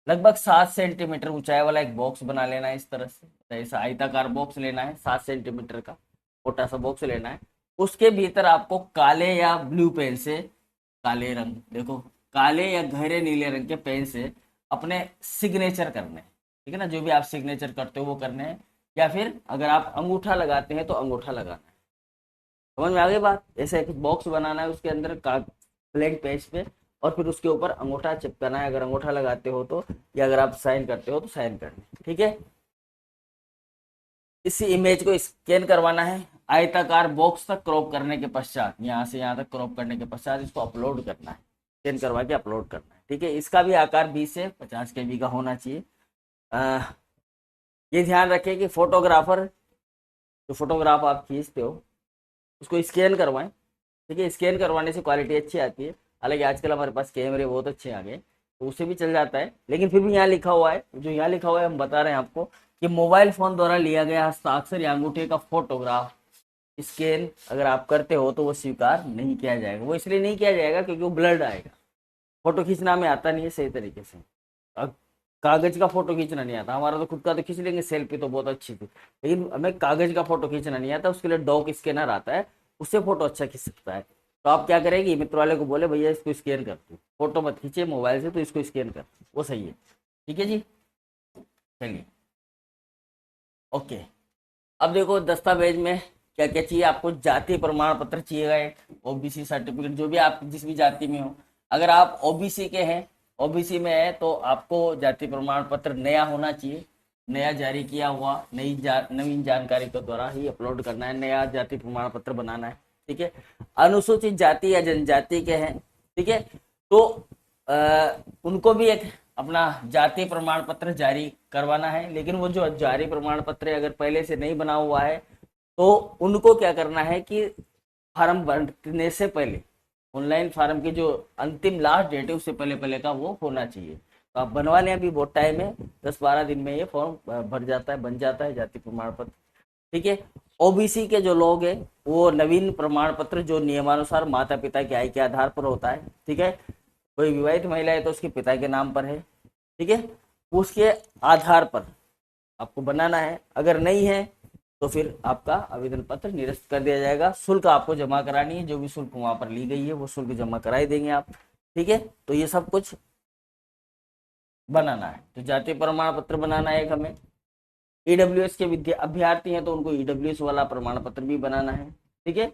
लगभग 7 सेंटीमीटर ऊंचाई वाला एक बॉक्स बना लेना है, इस तरह से, ऐसा आयताकार बॉक्स लेना है, 7 सेंटीमीटर का छोटा सा बॉक्स लेना है। उसके भीतर आपको काले या ब्लू पेन से, काले रंग देखो, काले या गहरे नीले रंग के पेन से अपने सिग्नेचर करने हैं, ठीक है ना, जो भी आप सिग्नेचर करते हो वो करने हैं, या फिर अगर आप अंगूठा लगाते हैं तो अंगूठा लगाना है। समझ में आ गई बात? ऐसे एक बॉक्स बनाना है, उसके अंदर ब्लैंक पेज पे, और फिर उसके ऊपर अंगूठा चिपकाना है, अगर अंगूठा लगाते हो तो, या अगर आप साइन करते हो तो साइन करना है, ठीक है। इसी इमेज को स्कैन करवाना है, आयताकार बॉक्स तक क्रॉप करने के पश्चात, यहाँ से यहाँ तक क्रॉप करने के पश्चात इसको अपलोड करना है, स्कैन करवा के अपलोड करना है, ठीक है। इसका भी आकार 20 से 50 KB का होना चाहिए। ये ध्यान रखें कि फोटोग्राफर, जो फोटोग्राफ आप खींचते हो उसको स्कैन करवाएं, ठीक है। स्कैन करवाने से क्वालिटी अच्छी आती है, हालांकि आजकल हमारे पास कैमरे बहुत अच्छे आ गए, तो उससे भी चल जाता है, लेकिन फिर भी यहाँ लिखा हुआ है, जो यहाँ लिखा हुआ है हम बता रहे हैं आपको, कि मोबाइल फोन द्वारा लिया गया हस्ताक्षर या अंगूठे का फोटोग्राफ स्कैन अगर आप करते हो तो वो स्वीकार नहीं किया जाएगा। वो इसलिए नहीं किया जाएगा क्योंकि वो ब्लर्ड आएगा, फोटो खींचना हमें आता नहीं है सही तरीके से, कागज का फोटो खींचना नहीं आता, हमारा तो खुद का तो खींच लेंगे, सेल्फी तो बहुत अच्छी थी, लेकिन हमें कागज का फोटो खींचना नहीं आता, उसके लिए डॉक स्कैनर आता है, उससे फोटो अच्छा खींच सकता है। तो आप क्या करेंगे, मित्र वाले को बोले भैया इसको स्कैन कर दो, फोटो मत खींचे मोबाइल से, तो इसको स्कैन कर, वो सही है, ठीक है जी। चलिए, ओके। अब देखो दस्तावेज में क्या क्या चाहिए आपको, जाति प्रमाण पत्र चाहिएगा, एक ओबीसी सर्टिफिकेट, जो भी आप जिस भी जाति में हो, अगर आप ओबीसी के हैं, ओबीसी में है, तो आपको जाति प्रमाण पत्र नया होना चाहिए, नया जारी किया हुआ, नवीन जानकारी के द्वारा ही अपलोड करना है, नया जाति प्रमाण पत्र बनाना है, ठीक है। अनुसूचित जाति या जनजाति के हैं, ठीक है, तो उनको भी एक अपना जाति प्रमाण पत्र जारी करवाना है, लेकिन वो जो जारी प्रमाण पत्र अगर पहले से नहीं बना हुआ है तो उनको क्या करना है कि फार्म भरने से पहले, ऑनलाइन फार्म की जो अंतिम लास्ट डेट है उससे पहले पहले का वो होना चाहिए, तो आप बनवा लें, अभी बहुत टाइम है, 10-12 दिन में ये फॉर्म भर जाता है, बन जाता है जाति प्रमाण पत्र, ठीक है। ओबीसी के जो लोग हैं वो नवीन प्रमाण पत्र जो नियमानुसार माता पिता की आय के आधार पर होता है, ठीक है, कोई विवाहित महिला है तो उसके पिता के नाम पर है, ठीक है, उसके आधार पर आपको बनाना है, अगर नहीं है तो फिर आपका आवेदन पत्र निरस्त कर दिया जाएगा। शुल्क आपको जमा करानी है, जो भी शुल्क वहां पर ली गई है वो शुल्क जमा कराई देंगे आप, ठीक है। तो ये सब कुछ बनाना है, तो जातीय प्रमाण पत्र बनाना है एक हमें, ईडब्ल्यूएस के अभ्यर्थी हैं तो उनको ईडब्ल्यूएस वाला प्रमाण पत्र भी बनाना है, ठीक है।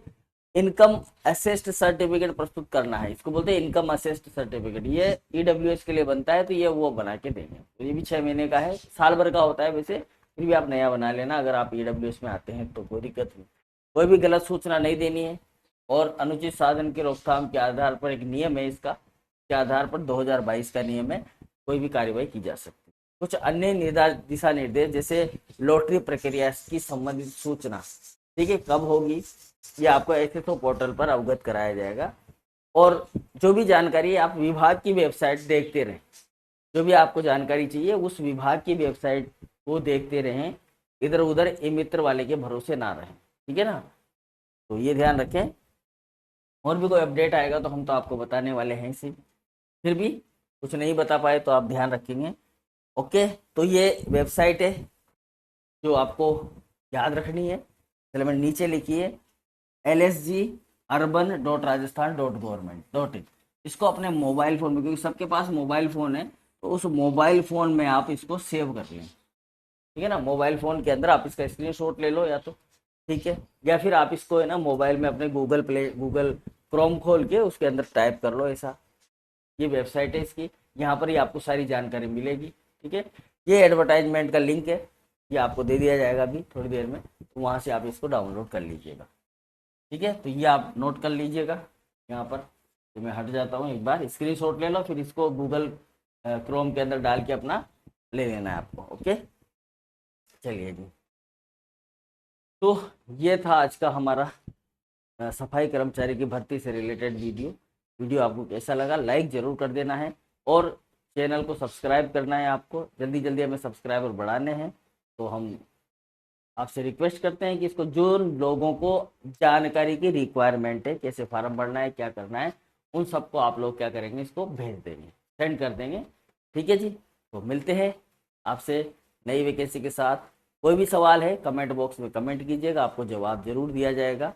इनकम असेस्ट सर्टिफिकेट प्रस्तुत करना है, इसको बोलते हैं इनकम असेस्ट सर्टिफिकेट, ये ईडब्ल्यूएस के लिए बनता है, तो ये वो बना के देंगे, तो ये भी 6 महीने का है, साल भर का होता है वैसे, फिर भी आप नया बना लेना। अगर आप EWS में आते हैं तो कोई दिक्कत नहीं, कोई भी गलत सूचना नहीं देनी है। और अनुचित साधन की रोकथाम के आधार पर एक नियम है इसका, के आधार पर 2022 का नियम है, कोई भी कार्रवाई की जा सकती है। कुछ अन्य दिशा निर्देश, जैसे लॉटरी प्रक्रिया की संबंधित सूचना, ठीक है, कब होगी ये आपको SSO पोर्टल पर अवगत कराया जाएगा। और जो भी जानकारी आप विभाग की वेबसाइट देखते रहें, जो भी आपको जानकारी चाहिए उस विभाग की वेबसाइट को देखते रहें, इधर उधर ई मित्र वाले के भरोसे ना रहें, ठीक है ना। तो ये ध्यान रखें। और भी कोई अपडेट आएगा तो हम तो आपको बताने वाले हैं इसी, फिर भी कुछ नहीं बता पाए तो आप ध्यान रखेंगे। ओके, तो ये वेबसाइट है जो आपको याद रखनी है। चलो मैं नीचे लिखिए lsg.urban.rajasthan.government.in। इसको अपने मोबाइल फ़ोन में, क्योंकि सबके पास मोबाइल फ़ोन है, तो उस मोबाइल फ़ोन में आप इसको सेव कर लें, ठीक है ना। मोबाइल फ़ोन के अंदर आप इसका स्क्रीनशॉट ले लो या तो, ठीक है, या फिर आप इसको है ना मोबाइल में अपने गूगल क्रोम खोल के उसके अंदर टाइप कर लो ऐसा। ये वेबसाइट है इसकी, यहाँ पर ही आपको सारी जानकारी मिलेगी, ठीक है। ये एडवर्टाइजमेंट का लिंक है, ये आपको दे दिया जाएगा अभी थोड़ी देर में, तो वहाँ से आप इसको डाउनलोड कर लीजिएगा, ठीक है। तो ये आप नोट कर लीजिएगा यहाँ पर। तो मैं हट जाता हूँ, एक बार स्क्रीनशॉट ले लो, फिर इसको गूगल क्रोम के अंदर डाल के अपना ले लेना है आपको। ओके, चलिए जी। तो ये था आज का हमारा सफाई कर्मचारी की भर्ती से रिलेटेड वीडियो आपको कैसा लगा लाइक ज़रूर कर देना है, और चैनल को सब्सक्राइब करना है आपको। जल्दी जल्दी हमें सब्सक्राइबर बढ़ाने हैं, तो हम आपसे रिक्वेस्ट करते हैं कि इसको, जो लोगों को जानकारी की रिक्वायरमेंट है, कैसे फॉर्म भरना है, क्या करना है, उन सबको आप लोग क्या करेंगे, इसको भेज देंगे, सेंड कर देंगे, ठीक है जी। तो मिलते हैं आपसे नई वैकेंसी के साथ। कोई भी सवाल है कमेंट बॉक्स में कमेंट कीजिएगा, आपको जवाब जरूर दिया जाएगा,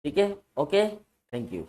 ठीक है। Okay, thank you.